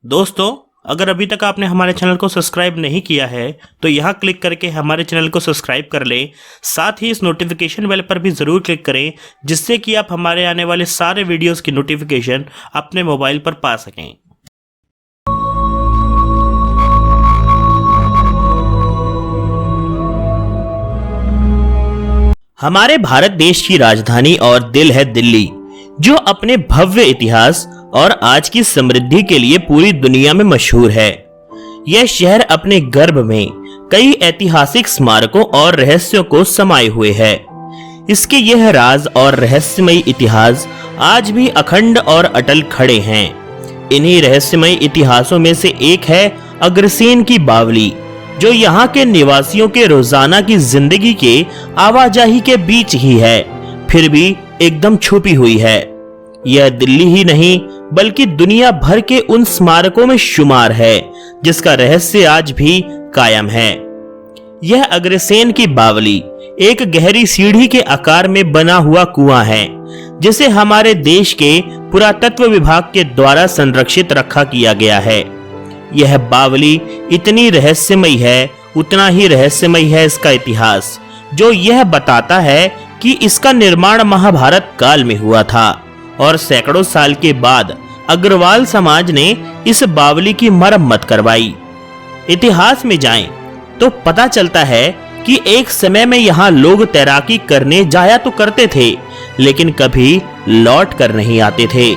दोस्तों, अगर अभी तक आपने हमारे चैनल को सब्सक्राइब नहीं किया है तो यहाँ क्लिक करके हमारे चैनल को सब्सक्राइब कर लें। साथ ही इस नोटिफिकेशन बेल पर भी ज़रूर क्लिक करें, जिससे कि आप हमारे आने वाले सारे वीडियोस की नोटिफिकेशन अपने मोबाइल पर पा सकें। हमारे भारत देश की राजधानी और दिल है दिल्ली, जो अपने भव्य इतिहास और आज की समृद्धि के लिए पूरी दुनिया में मशहूर है। यह शहर अपने गर्भ में कई ऐतिहासिक स्मारकों और रहस्यों को समाये हुए है। इसके यह राज और रहस्यमयी इतिहास आज भी अखंड और अटल खड़े हैं। इन्हीं रहस्यमयी इतिहासों में से एक है अग्रसेन की बावली, जो यहाँ के निवासियों के रोजाना की जिंदगी के आवाजाही के बीच ही है, फिर भी एकदम छुपी हुई है। यह दिल्ली ही नहीं बल्कि दुनिया भर के उन स्मारकों में शुमार है जिसका रहस्य आज भी कायम है। यह अग्रसेन की बावली एक गहरी सीढ़ी के आकार में बना हुआ कुआं है, जिसे हमारे देश के पुरातत्व विभाग के द्वारा संरक्षित रखा किया गया है। यह बावली इतनी रहस्यमयी है, उतना ही रहस्यमयी है इसका इतिहास, जो यह बताता है कि इसका निर्माण महाभारत काल में हुआ था और सैकड़ों साल के बाद अग्रवाल समाज ने इस बावली की मरम्मत करवाई। इतिहास में जाएं तो पता चलता है कि एक समय में यहाँ लोग तैराकी करने जाया तो करते थे, लेकिन कभी लौट कर नहीं आते थे।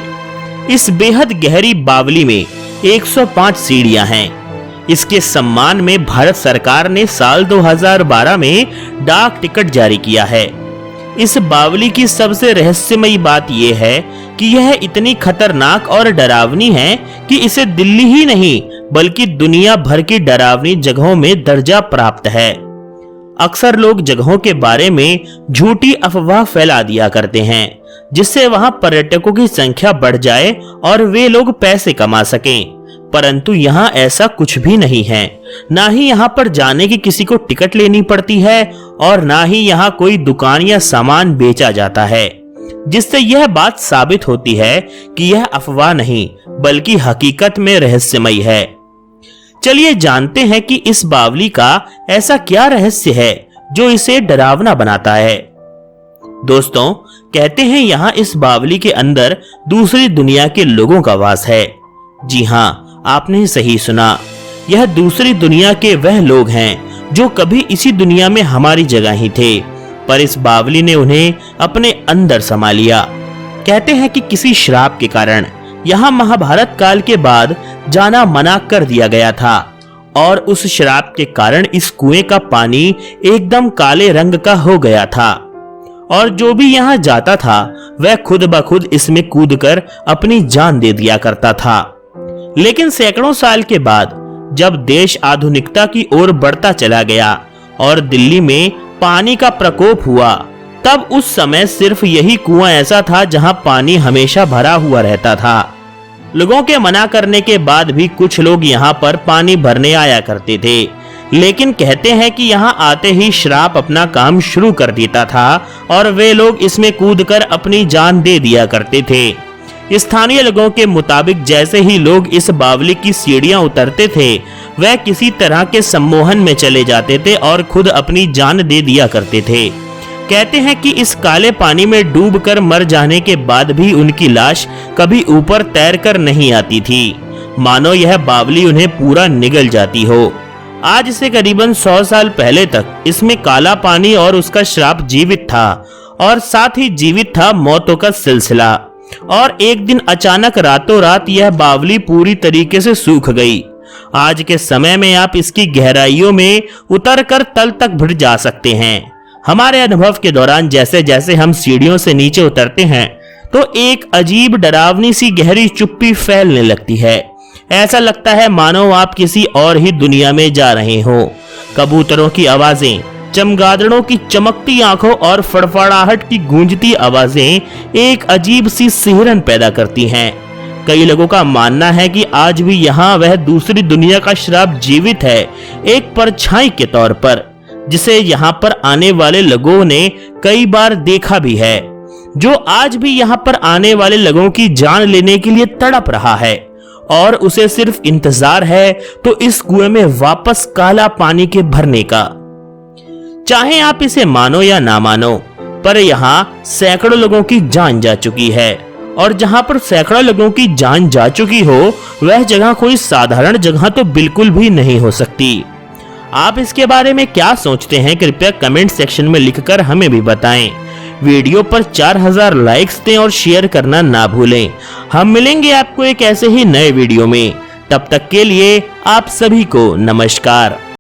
इस बेहद गहरी बावली में 105 सीढ़ियां हैं। इसके सम्मान में भारत सरकार ने साल 2012 में डाक टिकट जारी किया है। इस बावली की सबसे रहस्यमयी बात यह है कि यह इतनी खतरनाक और डरावनी है कि इसे दिल्ली ही नहीं बल्कि दुनिया भर की डरावनी जगहों में दर्जा प्राप्त है। अक्सर लोग जगहों के बारे में झूठी अफवाह फैला दिया करते हैं, जिससे वहां पर्यटकों की संख्या बढ़ जाए और वे लोग पैसे कमा सकें, परंतु यहाँ ऐसा कुछ भी नहीं है। ना ही यहाँ पर जाने की किसी को टिकट लेनी पड़ती है और ना ही यहाँ कोई दुकान या सामान बेचा जाता है, जिससे यह बात साबित होती है कि यह अफवाह नहीं बल्कि हकीकत में रहस्यमयी है। चलिए जानते हैं कि इस बावली का ऐसा क्या रहस्य है जो इसे डरावना बनाता है। दोस्तों, कहते हैं यहाँ इस बावली के अंदर दूसरी दुनिया के लोगों का वास है। जी हाँ, आपने सही सुना, यह दूसरी दुनिया के वह लोग हैं जो कभी इसी दुनिया में हमारी जगह ही थे, पर इस बावली ने उन्हें अपने अंदर समा लिया। कहते हैं कि किसी श्राप के कारण यहाँ महाभारत काल के बाद जाना मना कर दिया गया था और उस श्राप के कारण इस कुएं का पानी एकदम काले रंग का हो गया था और जो भी यहाँ जाता था वह खुद ब खुद इसमें कूदकर अपनी जान दे दिया करता था। लेकिन सैकड़ों साल के बाद जब देश आधुनिकता की ओर बढ़ता चला गया और दिल्ली में पानी का प्रकोप हुआ, तब उस समय सिर्फ यही कुआं ऐसा था जहां पानी हमेशा भरा हुआ रहता था। लोगों के मना करने के बाद भी कुछ लोग यहां पर पानी भरने आया करते थे, लेकिन कहते हैं कि यहां आते ही श्राप अपना काम शुरू कर देता था और वे लोग इसमें कूदकर अपनी जान दे दिया करते थे। स्थानीय लोगों के मुताबिक जैसे ही लोग इस बावली की सीढ़ियां उतरते थे, वह किसी तरह के सम्मोहन में चले जाते थे और खुद अपनी जान दे दिया करते थे। कहते हैं कि इस काले पानी में डूबकर मर जाने के बाद भी उनकी लाश कभी ऊपर तैरकर नहीं आती थी, मानो यह बावली उन्हें पूरा निगल जाती हो। आज से करीबन 100 साल पहले तक इसमें काला पानी और उसका श्राप जीवित था और साथ ही जीवित था मौतों का सिलसिला। और एक दिन अचानक रातों रात यह बावली पूरी तरीके से सूख गई। आज के समय में आप इसकी गहराइयों में उतरकर तल तक भिड़ जा सकते हैं। हमारे अनुभव के दौरान जैसे जैसे हम सीढ़ियों से नीचे उतरते हैं तो एक अजीब डरावनी सी गहरी चुप्पी फैलने लगती है। ऐसा लगता है मानो आप किसी और ही दुनिया में जा रहे हो। कबूतरों की आवाजें, चमगादड़ों की चमकती आंखों और फड़फड़ाहट की गूंजती आवाजें एक अजीब सी सिहरन पैदा करती हैं। कई लोगों का मानना है कि आज भी यहाँ वह दूसरी दुनिया का श्राप जीवित है, एक परछाई के तौर पर, जिसे यहाँ पर आने वाले लोगों ने कई बार देखा भी है, जो आज भी यहाँ पर आने वाले लोगों की जान लेने के लिए तड़प रहा है और उसे सिर्फ इंतजार है तो इस कुएं में वापस काला पानी के भरने का। चाहे आप इसे मानो या ना मानो, पर यहाँ सैकड़ों लोगों की जान जा चुकी है, और जहां पर सैकड़ों लोगों की जान जा चुकी हो वह जगह कोई साधारण जगह तो बिल्कुल भी नहीं हो सकती। आप इसके बारे में क्या सोचते हैं, कृपया कमेंट सेक्शन में लिखकर हमें भी बताएं। वीडियो पर 4000 लाइक्स दें और शेयर करना ना भूलें। हम मिलेंगे आपको एक ऐसे ही नए वीडियो में, तब तक के लिए आप सभी को नमस्कार।